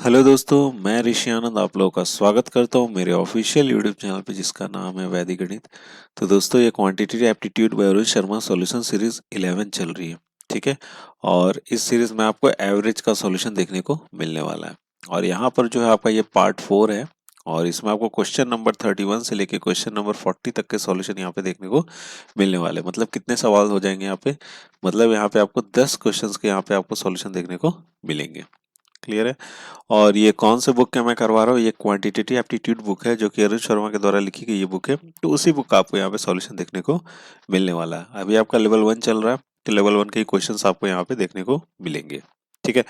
Hello दोस्तों, मैं ऋषि आनंद आप लोगों का स्वागत करता हूं मेरे ऑफिशियल यूट्यूब चैनल पे जिसका नाम है वैदिक गणित। तो दोस्तों, ये quantitative aptitude bye Arun Sharma solution series 11 चल रही है। ठीक है। और इस सीरीज में आपको एवरेज का सॉल्यूशन देखने को मिलने वाला है। और यहाँ पर जो है आपका ये पार्ट 4 है। और इसमें आपको क्वेश्चन नंबर 31 से लेके क्वेश्चन नंबर 40 तक के सॉल्यूशन यहाँ पे देखने को मिलने वाले हैं। मतलब कितने सवाल हो जाएंगे यहाँ पे, मतलब यहाँ पे आपको 10 क्वेश्चंस के यहाँ पे आपको सॉल्यूशन देखने को मिलेंगे। क्लियर है। और ये कौन से बुक का मैं करवा रहा हूँ, ये क्वांटिटेटिव एप्टीट्यूड बुक है जो कि अरुण शर्मा के द्वारा लिखी गई ये बुक है। तो उसी बुक का आपको यहाँ पे सॉल्यूशन देखने को मिलने वाला है। अभी आपका लेवल 1 चल रहा है, तो लेवल 1 के ही क्वेश्चंस आपको यहाँ पे देखने को मिलेंगे। ठीक है।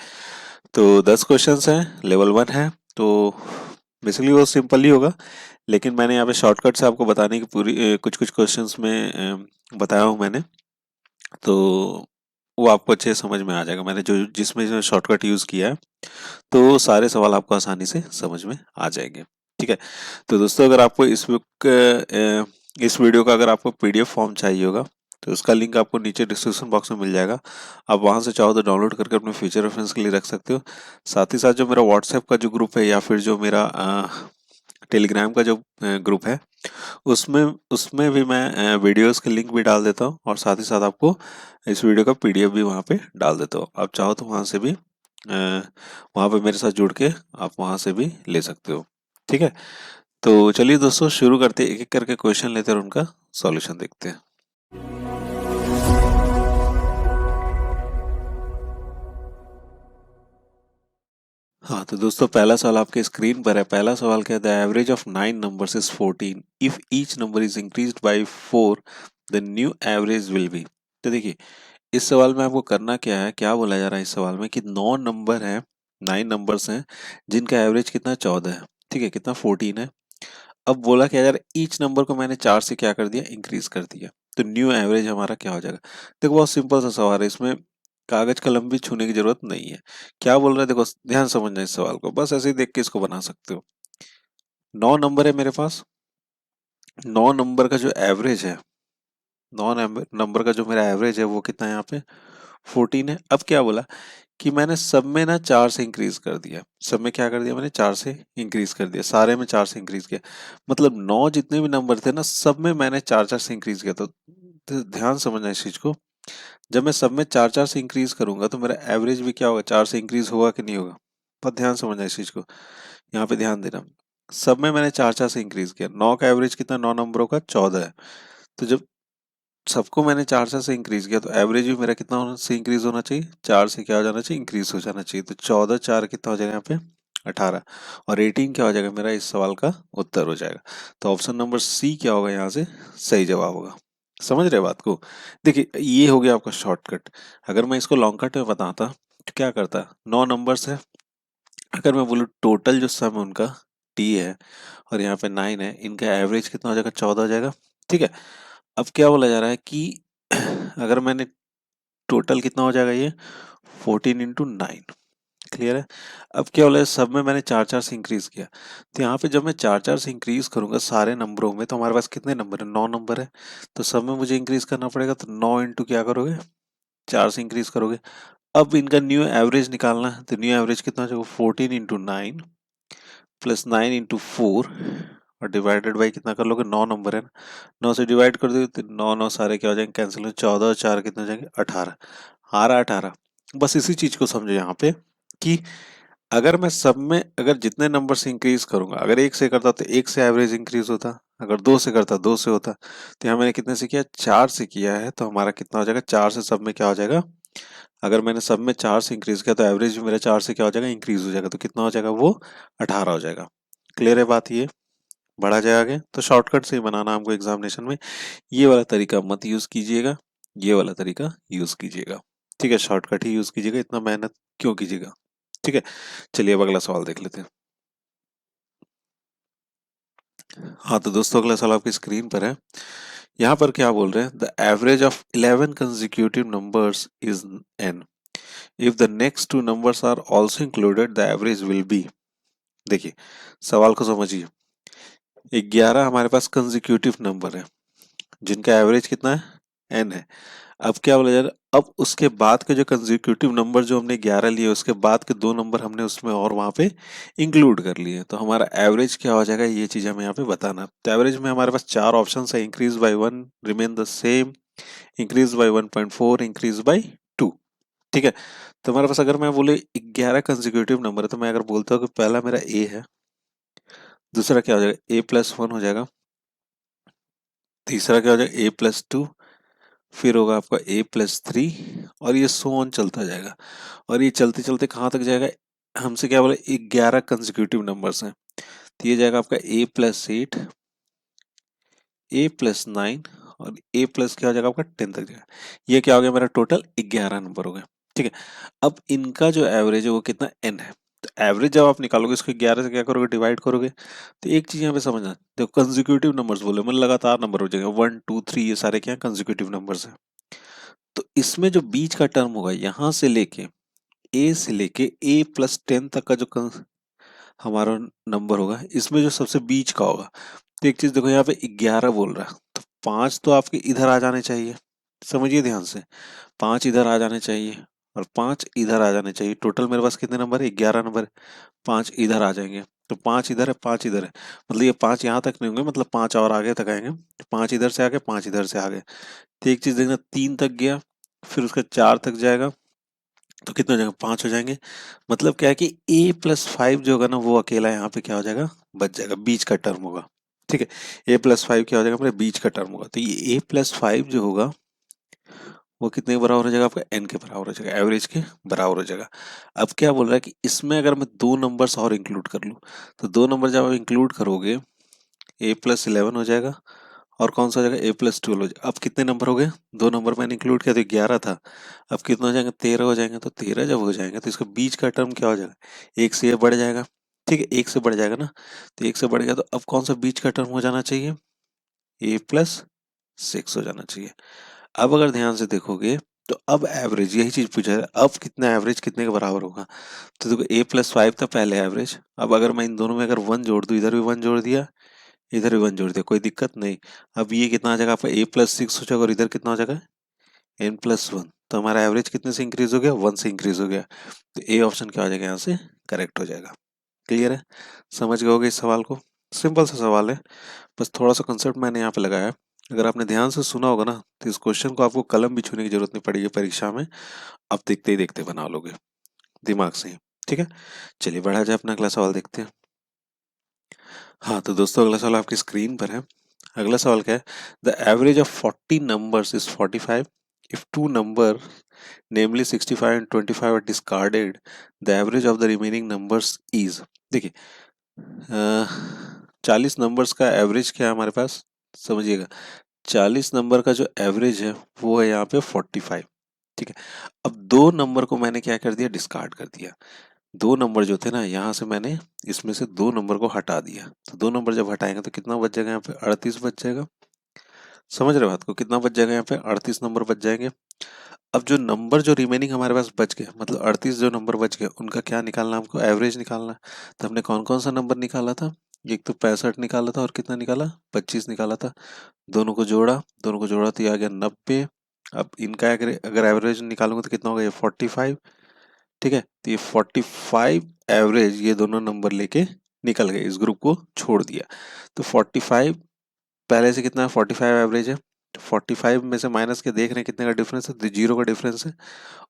तो 10 क्वेश्चंस हैं, लेवल 1 है। तो बेसिकली वो सिंपल ही होगा, लेकिन मैंने यहाँ पे शॉर्टकट से आपको बताने की पूरी कुछ कुछ क्वेश्चंस में बताया हूँ मैंने। तो वो आपको अच्छे से समझ में आ जाएगा। मैंने जो जिसमें शॉर्टकट यूज़ किया है, तो सारे सवाल आपको आसानी से समझ में आ जाएंगे। ठीक है। तो दोस्तों, अगर आपको इस वीडियो का अगर आपको पीडीएफ फॉर्म चाहिए होगा, तो उसका लिंक आपको नीचे डिस्क्रिप्शन बॉक्स में मिल जाएगा। आप वहां से चाहो तो डाउनलोड करके अपने फ्यूचर रेफरेंस के लिए रख सकते हो। साथ ही साथ जो मेरा व्हाट्सएप का जो ग्रुप है या फिर जो मेरा टेलीग्राम का जो ग्रुप है, उसमें उसमें भी मैं वीडियोस के लिंक भी डाल देता हूँ, और साथ ही साथ आपको इस वीडियो का पीडीएफ भी वहाँ पे डाल देता हूँ। आप चाहो तो वहाँ से भी वहाँ पे मेरे साथ जुड़ के आप वहाँ से भी ले सकते हो। ठीक है। तो चलिए दोस्तों, शुरू करते हैं, एक एक करके क्वेश्चन लेते हैं और उनका सॉल्यूशन देखते हैं। हाँ, तो दोस्तों पहला सवाल आपके स्क्रीन पर है। पहला सवाल क्या है, the average of 9 numbers is 14 if each number is increased by 4 the new average will B. तो देखिए, इस सवाल में आपको करना क्या है, क्या बोला जा रहा है इस सवाल में कि 9 नंबर हैं, 9 नंबर्स हैं जिनका एवरेज कितना 14 है। ठीक है, कितना 14 है। अब बोला क्या यार, ईच नंबर को मैंने 4 से क्या कर दिया, इंक्रीज कर दिया। तो न्यू एवरेज हमारा क्या हो जाएगा। देखो, बहुत सिंपल सा सवाल है, इसमें कागज कलम भी छूने की जरूरत नहीं है। क्या बोल रहा है, देखो ध्यान समझना इस सवाल को, बस ऐसे ही देख के इसको बना सकते हो। 9 नंबर है मेरे पास। 9 नंबर का जो एवरेज है, 9 नंबर का जो मेरा एवरेज है वो कितना है यहाँ पे, 14 है। अब क्या बोला कि मैंने सब में ना 4 से इंक्रीज कर दिया। सब में क्या कर दिया, मैंने 4 से इंक्रीज कर दिया, सारे में 4 से इंक्रीज किया। मतलब 9 जितने भी नंबर थे ना, सब में मैंने 4-4 से इंक्रीज किया। तो ध्यान समझना इस चीज को, जब मैं सब में 4-4 से इंक्रीज करूंगा तो मेरा एवरेज भी क्या होगा, 4 से इंक्रीज होगा कि नहीं होगा। बहुत ध्यान समझना इस चीज को, यहाँ पे ध्यान देना। सब में मैंने 4-4 से इंक्रीज किया, 9 का एवरेज कितना, 9 नंबरों का 14 है। तो जब सबको मैंने 4-4 से इंक्रीज किया, तो एवरेज भी मेरा कितना होना से इंक्रीज होना चाहिए, 4 से क्या हो जाना चाहिए, इंक्रीज हो जाना चाहिए। तो 14 4 कितना हो जाएगा यहाँ पे, 18। और 18 क्या हो जाएगा, मेरा इस सवाल का उत्तर हो जाएगा। तो ऑप्शन नंबर सी क्या होगा यहाँ से, सही जवाब होगा। समझ रहे बात को। देखिए, ये हो गया आपका शॉर्टकट। अगर मैं इसको लॉन्ग कट में बताता तो क्या करता, 9 नंबर्स है, अगर मैं बोलूँ टोटल जो सम है उनका टी है, और यहाँ पे 9 है, इनका एवरेज कितना हो जाएगा, 14 हो जाएगा। ठीक है। अब क्या बोला जा रहा है कि अगर मैंने टोटल कितना हो जाएगा ये, 14 × 9। क्लियर है। अब क्या बोला है, सब में मैंने 4-4 से इंक्रीज किया। तो यहाँ पे जब मैं 4-4 से इंक्रीज करूंगा सारे नंबरों में, तो हमारे पास कितने नंबर है, 9 नंबर है। तो सब में मुझे इंक्रीज करना पड़ेगा, तो 9 इंटू क्या करोगे, 4 से इंक्रीज करोगे। अब इनका न्यू एवरेज निकालना है, तो न्यू एवरेज कितना हो जाएगा, 14 × 9 प्लस 9 × 4 और डिवाइडेड बाई कितना कर लोगे, 9 नंबर है ना, 9 से डिवाइड कर दोगे तो 9 9 सारे क्या हो जाएंगे, कैंसिल हो, 14 और 4 कितने हो जाएंगे, 18। हारा 18। बस इसी चीज को समझो यहाँ पे कि अगर मैं सब में अगर जितने नंबर से इंक्रीज करूंगा, अगर 1 से करता तो 1 से एवरेज इंक्रीज होता, अगर 2 से करता 2 से होता। तो यहाँ मैंने कितने से किया, 4 से किया है, तो हमारा कितना हो जाएगा, 4 से सब में क्या हो जाएगा, अगर मैंने सब में 4 से इंक्रीज किया तो एवरेज भी मेरा 4 से क्या हो जाएगा, इंक्रीज हो जाएगा। तो कितना हो जाएगा वो, 18 हो जाएगा। क्लियर है बात ये। बढ़ा जाए आगे, तो शॉर्टकट से ही बनाना हमको एग्जामिनेशन में। ये वाला तरीका मत यूज कीजिएगा, ये वाला तरीका यूज कीजिएगा। ठीक है, शॉर्टकट ही यूज कीजिएगा, इतना मेहनत क्यों कीजिएगा। ठीक है। चलिए अब अगला सवाल देख लेते हैं। हाँ, तो दोस्तों अगला सवाल आपकी स्क्रीन पर है। यहाँ पर क्या बोल रहे हैं, the average of 11 consecutive numbers is n if the next two numbers are also included the average will be. देखिए, सवाल को समझिए। 11 हमारे पास कंसेक्यूटिव नंबर है जिनका एवरेज कितना है, n है। अब क्या बोला जा रहा अब उसके बाद के जो कंसेक्यूटिव नंबर जो हमने 11 लिए उसके बाद के 2 नंबर हमने उसमें और वहां पे इंक्लूड कर लिए, तो हमारा एवरेज क्या हो जाएगा ये चीज हमें यहाँ पे बताना। तो एवरेज में हमारे पास 4 ऑप्शन है, increase by 1, remain the same, increase by 1.4, increase by 2। ठीक है, तो हमारे पास अगर मैं बोले 11 कंसेक्यूटिव नंबर है तो मैं अगर बोलता हूँ कि पहला मेरा ए है, दूसरा क्या हो जाएगा A+1 हो जाएगा, तीसरा क्या हो जाएगा A+2, फिर होगा आपका A+3, और ये सो ऑन चलता जाएगा। और ये चलते चलते कहाँ तक जाएगा, हमसे क्या बोले 11 कंसेक्यूटिव नंबर्स हैं, तो ये जाएगा आपका A+8, A+9, और A प्लस क्या हो जाएगा आपका 10 तक जाएगा। ये क्या हो गया मेरा टोटल 11 नंबर हो गए। ठीक है, अब इनका जो एवरेज है वो कितना n है, तो एवरेज जब आप निकालोगे इसको 11 से क्या करोगे डिवाइड करोगे, तो एक चीज यहाँ पे समझना, देखो कंसेक्यूटिव नंबर्स बोले मतलब लगातार नंबर हो जाएंगे, 1 2 3 ये सारे क्या कंसेक्यूटिव नंबर्स हैं। तो इसमें जो बीच का टर्म होगा यहाँ से लेके ए से लेके A+10 तक का जो हमारा नंबर होगा, इसमें जो सबसे बीच का होगा, तो एक चीज देखो यहाँ पे 11 बोल रहा है, तो 5 तो आपके इधर आ जाने चाहिए, समझिए ध्यान से, 5 इधर आ जाने चाहिए और 5 इधर आ जाने चाहिए। टोटल मेरे पास कितने नंबर है, 11 नंबर है, 5 इधर आ जाएंगे, तो 5 इधर है 5 इधर है, मतलब ये 5 यहाँ तक नहीं होंगे, मतलब 5 और आगे तक आएंगे, तो 5 इधर से आगे 5 इधर से आगे। तो एक चीज देखना 3 तक गया, फिर उसका 4 तक जाएगा, तो कितना हो जाएगा 5 हो जाएंगे। मतलब क्या है कि A+5 जो होगा ना वो अकेला यहाँ पे क्या हो जाएगा, बच जाएगा, बीच का टर्म होगा। ठीक है, A+5 क्या हो जाएगा मेरे बीच का टर्म होगा, तो ये A+5 जो होगा वो कितने के बराबर हो जाएगा आपका n के बराबर हो जाएगा, एवरेज के बराबर हो जाएगा। अब क्या बोल रहा है कि इसमें अगर मैं 2 नंबर्स और इंक्लूड कर लूँ, तो 2 नंबर जब आप इंक्लूड करोगे A+11 हो जाएगा, और कौन सा हो जाएगा A+12 हो जाएगा। अब कितने नंबर हो गए, 2 नंबर मैंने इंक्लूड किया तो 11 था, अब कितना हो जाएगा 13 हो जाएंगे, तो 13 जब हो जाएंगे तो इसका बीच का टर्म क्या हो जाएगा, एक से ये बढ़ जाएगा। ठीक है, एक से बढ़ जाएगा ना, तो एक से बढ़ गया, तो अब कौन सा बीच का टर्म हो जाना चाहिए, A+6 हो जाना चाहिए। अब अगर ध्यान से देखोगे तो अब एवरेज यही चीज पूछा है, अब कितना एवरेज कितने के बराबर होगा, तो देखो A+5 था पहले एवरेज, अब अगर मैं इन दोनों में अगर 1 जोड़ दूं, इधर भी 1 जोड़ दिया, इधर भी 1 जोड़ दिया, कोई दिक्कत नहीं। अब ये कितना आ जाएगा आपका A+6 हो जाएगा, और इधर कितना हो जाएगा n+1, तो हमारा एवरेज कितने से इंक्रीज हो गया, 1 से इंक्रीज हो गया, तो ए ऑप्शन क्या हो जाएगा यहाँ से करेक्ट हो जाएगा। क्लियर है, समझ गए होगे इस सवाल को, सिंपल सा सवाल है, बस थोड़ा सा कंसेप्ट मैंने यहाँ पे लगाया है। अगर आपने ध्यान से सुना होगा ना तो इस क्वेश्चन को आपको कलम भी छूने की जरूरत नहीं पड़ेगी परीक्षा में, आप देखते ही देखते बना लोगे दिमाग से ही। ठीक है, चलिए बढ़ा जाए, अपना अगला सवाल देखते हैं। हाँ तो दोस्तों अगला सवाल आपकी स्क्रीन पर है। अगला सवाल क्या है, the average of 40 numbers is 45 if two number namely 65 and 25 are discarded, the average of the remaining numbers is. देखिए 40 नंबर्स का एवरेज क्या है हमारे पास, समझिएगा 40 नंबर का जो एवरेज है वो है यहाँ पे 45। ठीक है, अब दो नंबर को मैंने क्या कर दिया, डिस्कार्ड कर दिया। दो नंबर जो थे ना यहाँ से मैंने इसमें से दो नंबर को हटा दिया, तो दो नंबर जब हटाएंगे तो कितना बच जाएगा यहाँ पे 38 बच जाएगा। समझ रहे हो बात को, कितना बच जाएगा यहाँ पे 38 नंबर बच जाएंगे। अब जो नंबर जो रिमेनिंग हमारे पास बच गए, मतलब 38 जो नंबर बच गए उनका क्या निकालना, हमको एवरेज निकालना है। तो हमने कौन कौन सा नंबर निकाला था, एक तो 65 निकाला था और कितना निकाला 25 निकाला था, दोनों को जोड़ा तो ये आ गया 90। अब इनका अगर अगर एवरेज निकालूंगा तो कितना होगा, ये 45। ठीक है, तो ये 45 एवरेज ये दोनों नंबर लेके निकल गए, इस ग्रुप को छोड़ दिया। तो 45 पहले से कितना है, 45 एवरेज है, तो 45 में से माइनस के देख रहे हैं कितने का डिफरेंस है, तो 0 का डिफरेंस है।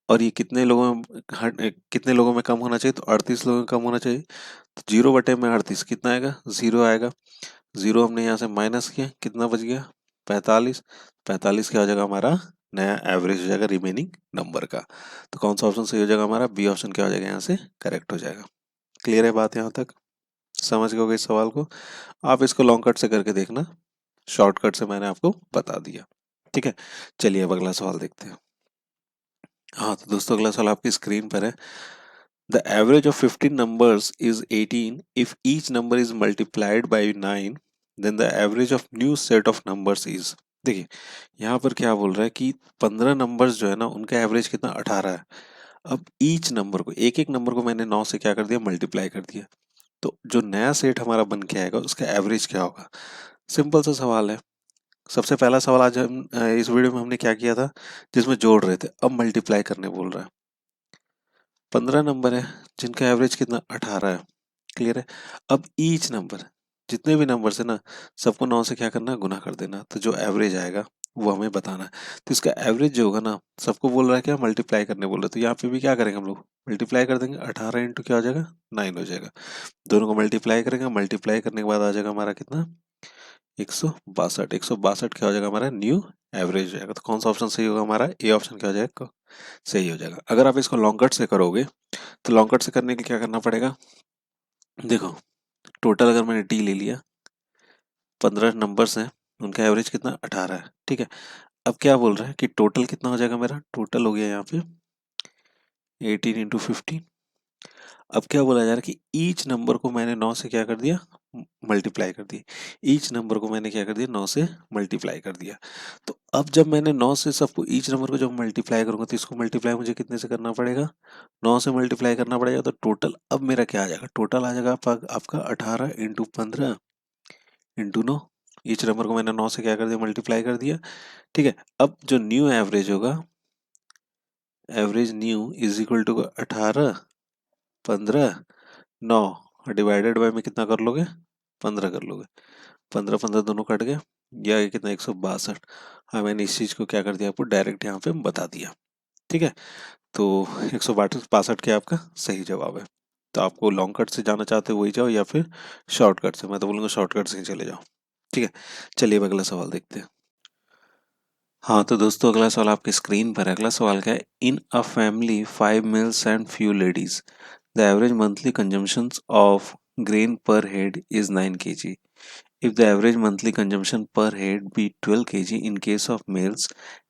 और ये कितने लोगों में कितने लोगों में कम होना चाहिए, तो 38 लोगों में कम होना चाहिए, तो 0/38 कितना आएगा, 0 आएगा। 0 हमने यहाँ से माइनस किया, कितना बच गया 45। 45 क्या हो जाएगा हमारा नया एवरेज हो जाएगा रिमेनिंग नंबर का। तो कौन सा ऑप्शन सही हो जाएगा हमारा, बी ऑप्शन क्या हो जाएगा यहाँ से करेक्ट हो जाएगा। क्लियर है बात यहाँ तक, समझ गए होगे इस सवाल को। आप इसको लॉन्ग कट से करके देखना, शॉर्टकट से मैंने आपको बता दिया। ठीक है, चलिए अब अगला सवाल देखते हैं। हाँ तो दोस्तों अगला सवाल आपकी स्क्रीन पर है। The average of 15 numbers is 18 if each number is multiplied by 9, then the average of new set of numbers is। देखिए यहाँ पर क्या बोल रहा है कि 15 नंबर्स जो है ना उनका एवरेज कितना 18 है। अब ईच नंबर को एक एक नंबर को मैंने 9 से क्या कर दिया मल्टीप्लाई कर दिया, तो जो नया सेट हमारा बन के आएगा उसका एवरेज क्या होगा। सिंपल सा सवाल है, सबसे पहला सवाल आज हम इस वीडियो में हमने क्या किया था, जिसमें जोड़ रहे थे। अब मल्टीप्लाई करने बोल रहा है। 15 नंबर है जिनका एवरेज कितना 18 है। क्लियर है। अब ईच नंबर, जितने भी नंबर है ना, सबको 9 से क्या करना है, गुना कर देना। तो जो एवरेज आएगा वो हमें बताना है। तो इसका एवरेज जो होगा ना, सबको बोल रहा है क्या, मल्टीप्लाई करने बोल रहे हैं। तो यहाँ पे भी क्या करेंगे हम लोग, मल्टीप्लाई कर देंगे। 18 इंटू क्या हो जाएगा, 9 हो जाएगा। दोनों को मल्टीप्लाई करेंगे। मल्टीप्लाई करने के बाद आ जाएगा हमारा कितना, 162। 162 क्या हो जाएगा हमारा, न्यू एवरेज हो जाएगा। तो कौन सा ऑप्शन सही होगा हमारा, ए ऑप्शन क्या हो जाएगा, सही हो जाएगा। अगर आप इसको लॉन्ग कट से करोगे तो लॉन्ग कट से करने के लिए क्या करना पड़ेगा, देखो टोटल अगर मैंने टी ले लिया, 15 नंबर्स हैं, उनका एवरेज कितना 18 है। ठीक है। अब क्या बोल रहा है कि टोटल कितना हो जाएगा मेरा, टोटल हो गया यहाँ पे 18 इंटू 15। अब क्या बोला जा रहा है कि ईच नंबर को मैंने 9 से क्या कर दिया, मल्टीप्लाई कर दिया। ईच नंबर को मैंने क्या कर दिया, 9 से मल्टीप्लाई कर दिया। तो अब जब मैंने 9 से सबको, ईच नंबर को जब मल्टीप्लाई करूंगा तो इसको मल्टीप्लाई मुझे कितने से करना पड़ेगा, 9 से मल्टीप्लाई करना पड़ेगा। तो टोटल अब मेरा क्या आ जाएगा, टोटल आ जाएगा आपका 18 इंटू 15 इंटू 9। ईच नंबर को मैंने 9 से क्या कर दिया, मल्टीप्लाई कर दिया। ठीक है। अब जो न्यू एवरेज होगा, average new is equal to 18 15 9 divided by में कितना कर लोगे, 15 कर लोगे। 15 15 दोनों कट गए, यह है कितना 162। हाँ, मैंने इस चीज को क्या कर दिया, आपको डायरेक्ट यहाँ पे बता दिया। ठीक है। तो 162 क्या आपका सही जवाब है। तो आपको लॉन्ग कट से जाना चाहते हो वही जाओ, या फिर शॉर्टकट से, मैं तो बोलूँगा शॉर्टकट से ही चले जाओ। ठीक है। चलिए अब अगला सवाल देखते हैं। हाँ तो दोस्तों, अगला सवाल आपकी स्क्रीन पर है। अगला सवाल क्या है, in a family 5 males and few ladies the average monthly consumption of grain per head is 9 kg. If the average monthly consumption per head be 12 kg in case of males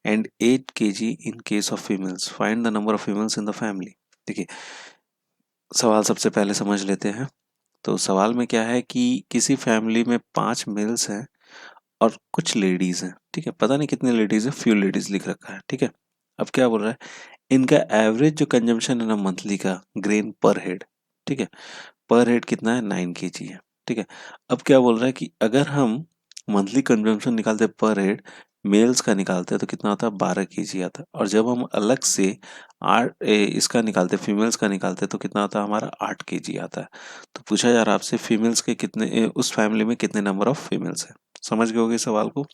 and 8 kg in case of females, find the number of females in the family. देखिए, सवाल सबसे पहले समझ लेते हैं। तो सवाल में क्या है कि किसी फैमिली में 5 मेल्स हैं और कुछ लेडीज हैं। ठीक है। पता नहीं कितनी लेडीज है, फ्यू लेडीज लिख रखा है। ठीक है। अब क्या बोल रहा है, इनका एवरेज जो कंजम्पशन है ना मंथली का, ग्रेन पर हेड, ठीक है, पर हेड कितना है, 9 kg है। ठीक है। अब क्या बोल रहा है कि अगर हम मंथली कंजम्पशन निकालते हैं पर हेड, मेल्स का निकालते हैं तो कितना आता है, 12 kg आता है। और जब हम अलग से इसका निकालते हैं, फीमेल्स का निकालते हैं, तो कितना आता है हमारा, 8 kg आता है। तो पूछा जा रहा है आपसे, फीमेल्स के कितने, उस फैमिली में कितने नंबर ऑफ फीमेल्स हैं। समझ गए होगे सवाल को।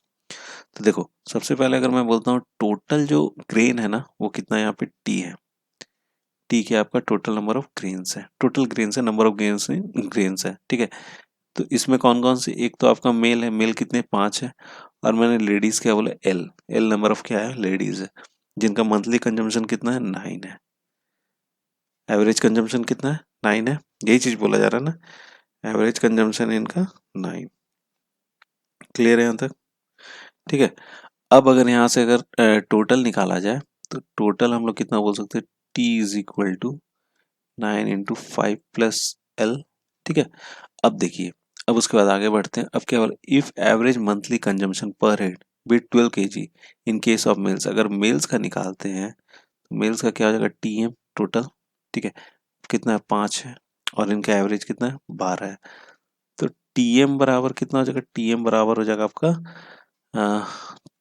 तो देखो, सबसे पहले अगर मैं बोलता हूँ टोटल जो ग्रेन है ना, वो कितना यहाँ पे टी है। टी क्या आपका टोटल नंबर ऑफ ग्रेन्स है, टोटल ग्रेन्स है, नंबर ऑफ ग्रेन्स है, ग्रेन्स है। ठीक है। तो इसमें कौन कौन से, एक तो आपका मेल है, मेल कितने 5 है। और मैंने लेडीज क्या बोला, एल, एल नंबर ऑफ क्या है, लेडीज है, जिनका मंथली कंजम्पशन कितना है, 9 है। एवरेज कंजम्पशन कितना है, 9 है। यही चीज बोला जा रहा है ना, एवरेज कंजम्पशन इनका 9। क्लियर है यहाँ तक। ठीक है। अब अगर यहाँ से अगर टोटल निकाला जाए, तो टोटल हम लोग कितना बोल सकते हैं, T is equal to 9 into 5 plus L. ठीक है। अब देखिए, अब उसके बाद आगे बढ़ते हैं। अब क्या बोला, if average monthly consumption per head be 12 kg in case of males, अगर मेल्स का निकालते हैं तो मेल्स का क्या हो जाएगा, टी एम टोटल। ठीक है। कितना है, 5 है। और इनका एवरेज कितना है, 12 है। तो टी एम बराबर कितना हो जाएगा, टी एम बराबर हो जाएगा आपका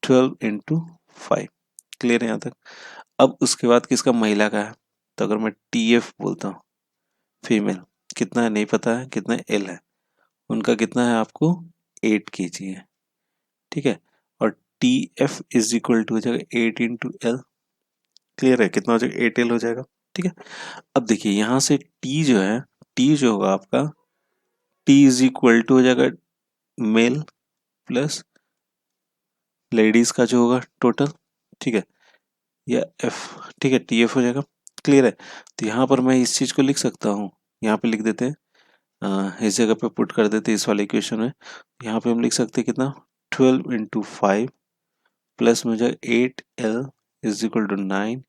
12 इंटू 5। क्लियर है यहाँ तक। अब उसके बाद किसका, महिला का है। तो अगर मैं टी एफ बोलता हूँ, फीमेल, कितना है नहीं पता है, कितना एल है, उनका कितना है आपको 8 kg है। ठीक है। और T F is equal to हो जाएगा 8 इंटू एल। क्लियर है, कितना हो जाएगा, 8 एल हो जाएगा। ठीक है। अब देखिए यहाँ से टी जो है, टी जो होगा आपका, टी इज इक्वल टू हो जाएगा मेल प्लस लेडीज का जो होगा टोटल। ठीक है। या एफ, ठीक है, टी एफ हो जाएगा। क्लियर है। तो यहाँ पर मैं इस चीज को लिख सकता हूँ, यहाँ पे लिख देते हैं, इस जगह पे पुट कर देते हैं इस वाले इक्वेशन में। यहाँ पे हम लिख सकते हैं कितना, 12 इंटू 5 प्लस में हो जाएगा 8 L is equal to 9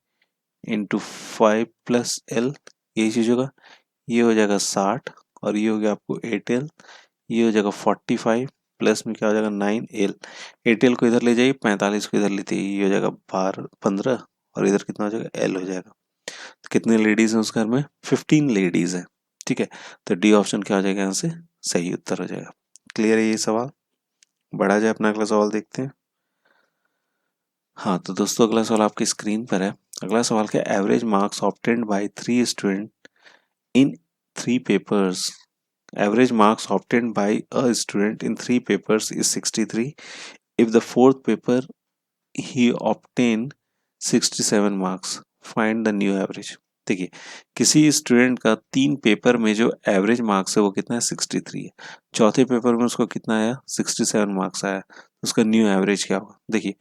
into 5 plus L, यही चीज होगा। ये हो जाएगा 60, और ये हो गया आपको 8 एल, ये हो जाएगा 45 प्लस में क्या हो जाएगा 9 एल। 8 एल को इधर ले जाइए, 45 को इधर लेते ये हो जाएगा 12 15, और इधर कितना हो जाएगा, एल हो जाएगा। तो कितने लेडीज हैं उस घर में, 15 लेडीज हैं। ठीक है। तो डी ऑप्शन क्या हो जाएगा यहाँ से, सही उत्तर हो जाएगा। क्लियर है ये सवाल। बढ़ा जाए अपना अगला सवाल देखते हैं। हाँ तो दोस्तों अगला सवाल आपकी स्क्रीन पर है। अगला सवाल क्या, average marks obtained by 3 student in 3 papers, average marks obtained by a student in 3 papers is 63. If the fourth paper he obtained 67 marks, find the new average। देखिए किसी स्टूडेंट का 3 पेपर में जो एवरेज मार्क्स है वो कितना है, 63 है। चौथे पेपर में उसको कितना आया, 67 मार्क्स आया, तो उसका न्यू एवरेज क्या होगा। देखिए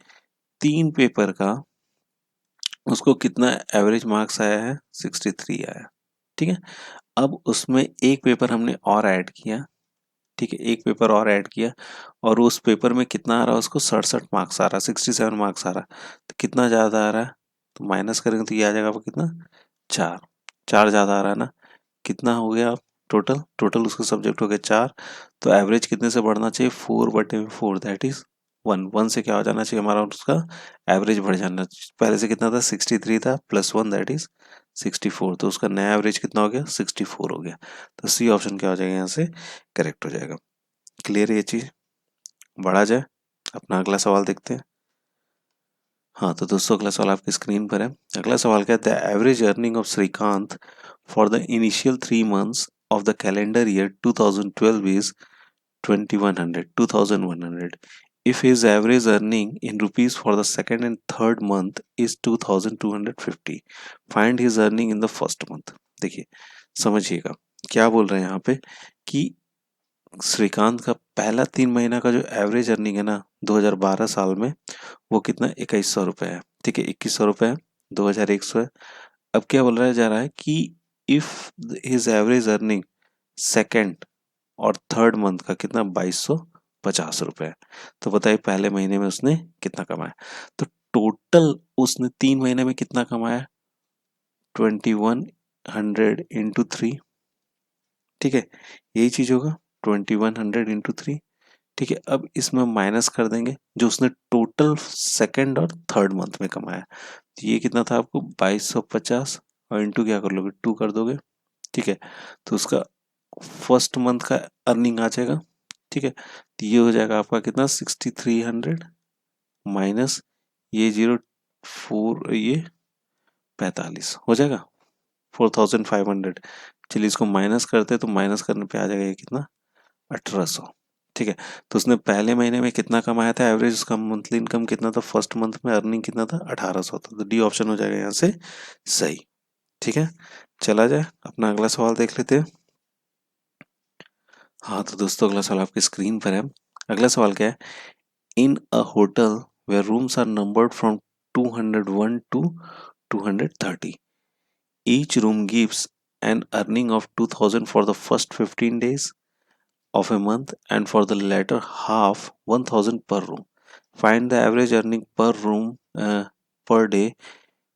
3 पेपर का उसको कितना एवरेज मार्क्स आया है, 63 आया, ठीक है। अब उसमें एक पेपर हमने और ऐड किया, ठीक है, एक पेपर और ऐड किया और उस पेपर में कितना आ रहा है, उसको 67 मार्क्स आ रहा है, 67 मार्क्स आ रहा है, तो कितना ज़्यादा आ रहा है, तो माइनस करेंगे तो ये आ जाएगा आपको कितना, 4, 4 ज़्यादा आ रहा है ना। कितना हो गया टोटल, टोटल उसका सब्जेक्ट हो गया 4, तो एवरेज कितने से बढ़ना चाहिए, 4/4, दैट इज 1, 1 से क्या हो जाना चाहिए हमारा, उसका एवरेज बढ़ जाना चाहिए। पहले से कितना था, 63 था, +1 दैट इज 64, तो उसका नया एवरेज कितना हो गया, 64 हो गया। तो सी ऑप्शन क्या हो जाएगा यहाँ से, करेक्ट हो जाएगा। क्लियर है ये चीज, बढ़ा जाए, अपना अगला सवाल देखते हैं। हाँ तो दोस्तों अगला सवाल आपकी स्क्रीन पर है। अगला सवाल कहता है, average earning of Srikanth for the initial 3 months of the calendar year 2012 is 2100। If his average earning in rupees for the second and third month is 2250, find his earning in the first month। देखिए समझिएगा क्या बोल रहे हैं यहाँ पे कि श्रीकांत का पहला 3 महीना का जो एवरेज अर्निंग है ना 2012 साल में, वो कितना 2100 रुपये है, ठीक है, 2100 रुपये है, 2100 है। अब क्या बोल रहा जा रहा है कि if his average earning second और थर्ड मंथ का कितना 2250 रुपये है, तो बताइए पहले महीने में उसने कितना कमाया। तो टोटल उसने 3 महीने में कितना कमाया, 2100 × 3, ठीक है, यही चीज होगा, 2100 × 3, ठीक है। अब इसमें माइनस कर देंगे जो उसने टोटल सेकंड और थर्ड मंथ में कमाया, तो ये कितना था आपको 2250, और इंटू क्या कर लोगे, 2 कर दोगे, ठीक है, तो उसका फर्स्ट मंथ का अर्निंग आ जाएगा, ठीक है। तो ये हो जाएगा आपका कितना 6300 माइनस ये 04, ये 45 हो जाएगा 4500। चलिए इसको माइनस करते हैं, तो माइनस करने पे आ जाएगा ये कितना 1800, ठीक है। तो उसने पहले महीने में कितना कमाया था एवरेज, उसका मंथली इनकम कितना था, फर्स्ट मंथ में अर्निंग कितना था 1800 था, तो डी ऑप्शन हो जाएगा यहाँ से सही, ठीक है। चला जाए, अपना अगला सवाल देख लेते हैं। हाँ तो दोस्तों अगला सवाल आपकी स्क्रीन पर है। अगला सवाल क्या है, in a hotel where rooms are numbered from 201 to 230, each room gives an earning of 2000 for the first 15 days of a month and for the latter half 1000 per room, find the average earning per room per day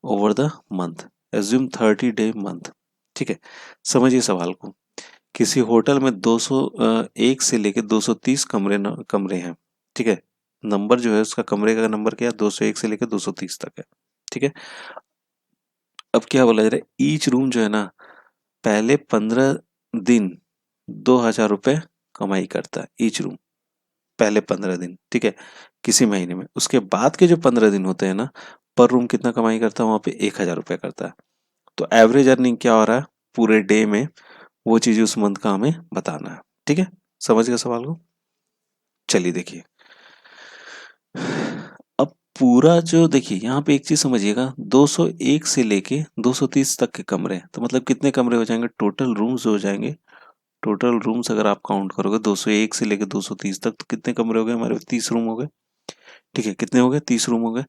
over the month, assume 30 day month। ठीक है, समझिए सवाल को। किसी hotel में 201 से लेके 230 कमरे हैं, ठीक है। नंबर जो है उसका, कमरे का नंबर क्या है, 201 से लेके 230 तक है, ठीक है। अब क्या बोला जा रहा है, ईच रूम जो है ना पहले 15 दिन 2000 रुपये कमाई करता है, ईच रूम पहले 15 दिन, ठीक है, किसी महीने में। उसके बाद के जो 15 दिन होते हैं ना, पर रूम कितना कमाई करता है, वहां पे 1000 रुपये करता है। तो एवरेज अर्निंग क्या हो रहा है पूरे डे में, वो चीज उस मंथ का हमें बताना है, ठीक है। समझ गए सवाल को, चलिए देखिए। अब पूरा जो देखिए यहाँ पे एक चीज समझिएगा, 201 से लेके 230 तक के कमरे, तो मतलब कितने कमरे हो जाएंगे, टोटल रूम्स हो जाएंगे। टोटल रूम्स अगर आप काउंट करोगे 201 से लेके 230 तक, तो कितने कमरे हो गए हमारे, 30 रूम हो गए, ठीक है। कितने हो गए, 30 रूम हो गए।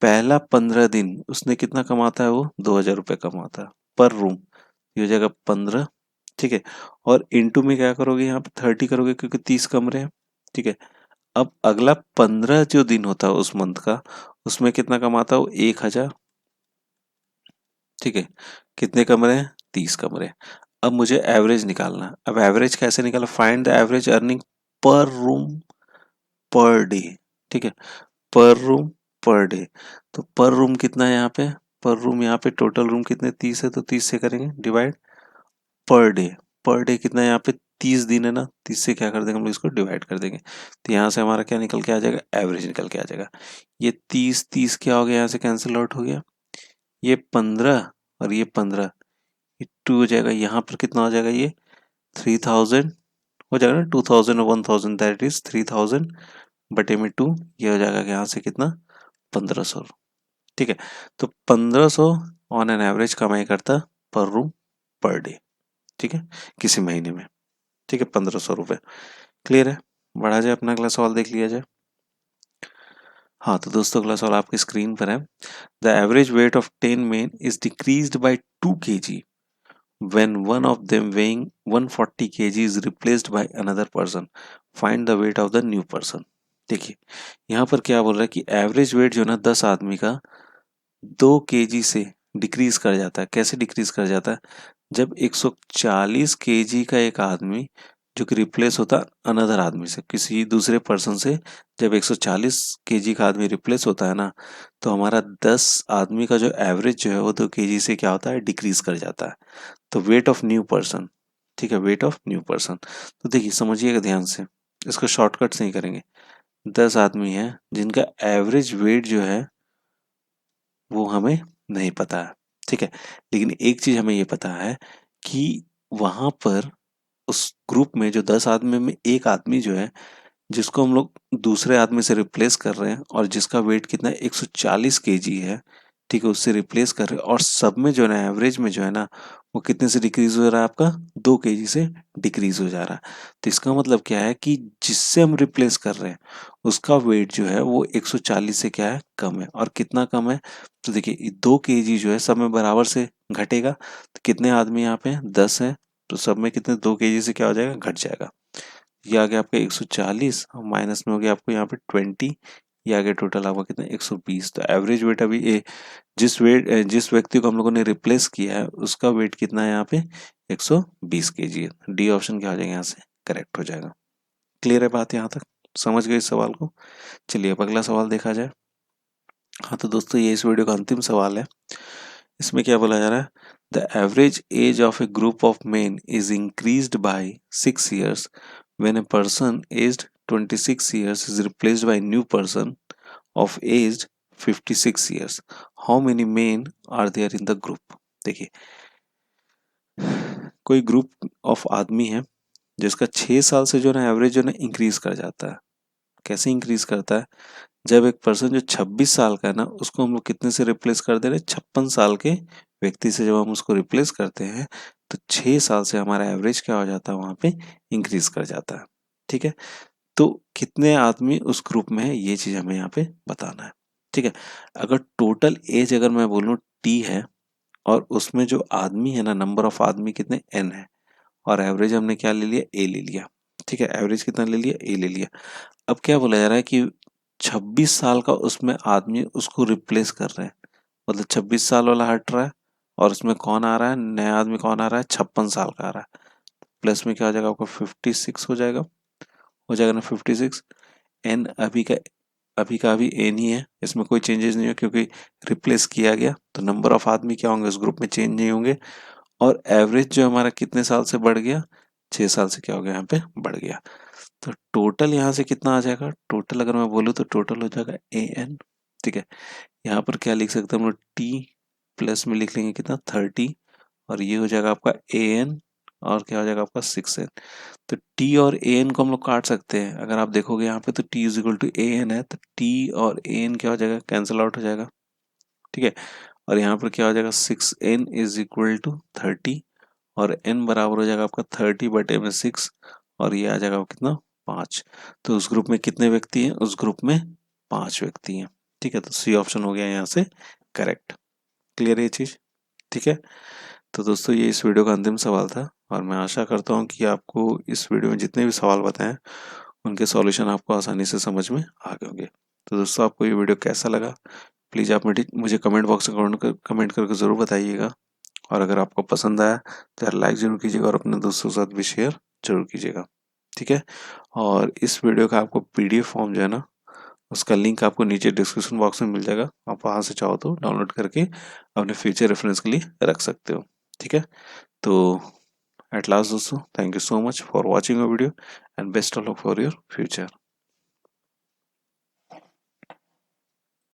पहला 15 दिन उसने कितना कमाता है, वो 2000 रुपये कमाता है पर रूम, ये हो जाएगा 15, ठीक है। और इंटू में क्या करोगे, यहाँ पे 30 करोगे क्योंकि 30 कमरे हैं, ठीक है। अब अगला 15 जो दिन होता है उस मंथ का, उसमें कितना कमाता हो, 1000, ठीक है। कितने कमरे हैं, 30 कमरे। अब मुझे एवरेज निकालना है। अब एवरेज कैसे निकाला, find the average earning per room per day, ठीक है, पर रूम पर डे। तो पर रूम कितना है यहाँ पे, पर रूम यहाँ पे टोटल रूम कितने 30 है, तो 30 से करेंगे divide, per day, per day कितना है यहाँ पे 30 दिन है ना, 30 से क्या कर देंगे हम लोग, इसको डिवाइड कर देंगे। तो यहाँ से हमारा क्या निकल के आ जाएगा, एवरेज निकल के आ जाएगा। ये 30 क्या हो गया, यहाँ से कैंसिल आउट हो गया, ये 15 और ये 15, ये 2 हो जाएगा। यहाँ पर कितना हो जाएगा, ये 3000 हो जाएगा ना, 2000 और 1000 दैट इज 3000 बटे में 2, ये हो जाएगा यहाँ से कितना, 1500। ठीक है, तो 1500 ऑन एन एवरेज कमाई करता पर रूम पर डे। ठीक है, किसी महीने में। ठीक है, 1500 रुपये। क्लियर है, बढ़ा जाए, अपना अगला सवाल देख लिया जाए। हाँ तो दोस्तों अगला सवाल आपकी स्क्रीन पर है। The average weight of 10 men is decreased bye 2 kg when one of them weighing 140 kg is replaced by another person. Find the weight of the new person. देखिए यहाँ पर क्या बोल रहा है कि एवरेज वेट जो ना 10 आदमी का 2 kg से डिक्रीज कर जाता है। कैसे डिक्रीज कर जाता है, जब 140 kg का एक आदमी जो कि रिप्लेस होता है अनदर आदमी से, किसी दूसरे पर्सन से, जब 140 kg का आदमी रिप्लेस होता है ना, तो हमारा 10 आदमी का जो एवरेज जो है वो 2 kg से क्या होता है, डिक्रीज कर जाता है। तो वेट ऑफ न्यू पर्सन, ठीक है, वेट ऑफ न्यू पर्सन। तो देखिए समझिएगा ध्यान से, इसको शॉर्टकट से ही करेंगे। 10 आदमी हैं जिनका एवरेज वेट जो है वो हमें नहीं पता है। ठीक है, लेकिन एक चीज हमें ये पता है कि वहां पर उस ग्रुप में जो 10 आदमी में एक आदमी जो है जिसको हम लोग दूसरे आदमी से रिप्लेस कर रहे हैं और जिसका वेट कितना है, 140 केजी है। ठीक है, उससे रिप्लेस कर रहे हैं और सब में जो है ना, एवरेज में जो है ना, वो कितने से डिक्रीज हो रहा है, आपका 2 केजी से डिक्रीज हो जा रहा है। तो इसका मतलब क्या है कि जिससे हम रिप्लेस कर रहे हैं उसका वेट जो है वो 140 से क्या है, कम है। और कितना कम है, तो देखिए 2 केजी जो है सब में बराबर से घटेगा। तो कितने आदमी यहाँ पे 10 है, तो सब में कितने 2 केजी से क्या हो जाएगा, घट जाएगा। ये आ गया आपका 140 और माइनस में हो गया आपको यहाँ पे 20, ये आ गया टोटल आपका कितना 120। तो एवरेज वेट अभी जिस व्यक्ति को हम लोगों ने रिप्लेस किया है उसका वेट कितना है यहाँ पे, 120 केजी है। डी ऑप्शन क्या हो जाएगा, यहाँ से करेक्ट हो जाएगा। क्लियर है बात यहाँ तक, समझ गए इस सवाल को। चलिए अब अगला सवाल देखा जाए। हाँ तो दोस्तों ये इस वीडियो का अंतिम सवाल है। इसमें क्या बोला जा रहा है, the average age of A group of main is increased by 6 years when a person aged 26 years is replaced by a new person of aged 56 years. How many men are there in the group? देखिए कोई group of आदमी है जिसका 6 साल से जो ना average जो ना इंक्रीज कर जाता है। कैसे इंक्रीज करता है, जब एक पर्सन जो 26 साल का है ना उसको हम लोग कितने से रिप्लेस कर दे रहे हैं, 56 साल के व्यक्ति से जब हम उसको रिप्लेस करते हैं तो 6 साल से हमारा एवरेज क्या हो जाता है, वहां पे इंक्रीज कर जाता है। ठीक है, तो कितने आदमी उस ग्रुप में है ये चीज हमें यहाँ पे बताना है। ठीक है, अगर टोटल एज अगर मैं बोलूँ टी है और उसमें जो आदमी है ना, नंबर ऑफ आदमी कितने एन है, और एवरेज हमने क्या ले लिया, ए ले लिया। ठीक है, एवरेज कितना ले लिया, ए ले लिया। अब क्या बोला जा रहा है कि 26 साल का उसमें आदमी उसको रिप्लेस कर रहे हैं, मतलब 26 साल वाला हट रहा है और उसमें कौन आ रहा है, नया आदमी कौन आ रहा है, 56 साल का आ रहा है। प्लस में क्या हो जाएगा आपका 56 हो जाएगा ना 56। एन अभी एन ही है, इसमें कोई चेंजेस नहीं है क्योंकि रिप्लेस किया गया। तो नंबर ऑफ आदमी क्या होंगे उस ग्रुप में, चेंज नहीं होंगे। और एवरेज जो हमारा कितने साल से बढ़ गया, 6 साल से क्या हो गया यहाँ पे, बढ़ गया। तो टोटल यहाँ से कितना आ जाएगा, टोटल अगर मैं बोलूँ तो टोटल हो जाएगा ए एन। ठीक है, यहाँ पर क्या लिख सकते हैं हम लोग, टी प्लस में लिख लेंगे कितना 30, और ये हो जाएगा आपका ए एन, और क्या हो जाएगा आपका 6n। तो टी और ए एन को हम लोग काट सकते हैं। अगर आप देखोगे यहाँ पे तो T is equal to A N है, तो टी और ए एन क्या हो जाएगा, कैंसिल आउट हो जाएगा। ठीक है, और यहाँ पर क्या हो जाएगा 6n इज इक्वल टू 30, और n बराबर हो जाएगा आपका 30 बटे में 6, और ये आ जाएगा कितना 5। तो उस ग्रुप में कितने व्यक्ति हैं, उस ग्रुप में 5 व्यक्ति हैं। ठीक है, तो सी ऑप्शन हो गया यहाँ से करेक्ट। क्लियर है ये चीज। ठीक है, तो दोस्तों ये इस वीडियो का अंतिम सवाल था, और मैं आशा करता हूँ कि आपको इस वीडियो में जितने भी सवाल बताएं उनके सॉल्यूशन आपको आसानी से समझ में आ गए होंगे। तो दोस्तों आपको ये वीडियो कैसा लगा, प्लीज़ आप मुझे कमेंट बॉक्स में कमेंट करके ज़रूर बताइएगा। और अगर आपको पसंद आया तो यार लाइक ज़रूर कीजिएगा और अपने दोस्तों के साथ भी शेयर जरूर कीजिएगा। ठीक है, और इस वीडियो का आपको पीडीएफ फॉर्म जो है ना, उसका लिंक आपको नीचे डिस्क्रिप्शन बॉक्स में मिल जाएगा। आप वहाँ से चाहो तो डाउनलोड करके अपने फ्यूचर रेफरेंस के लिए रख सकते हो। ठीक है, तो एट लास्ट दोस्तों, thank you so much for watching a video and best of luck for your future.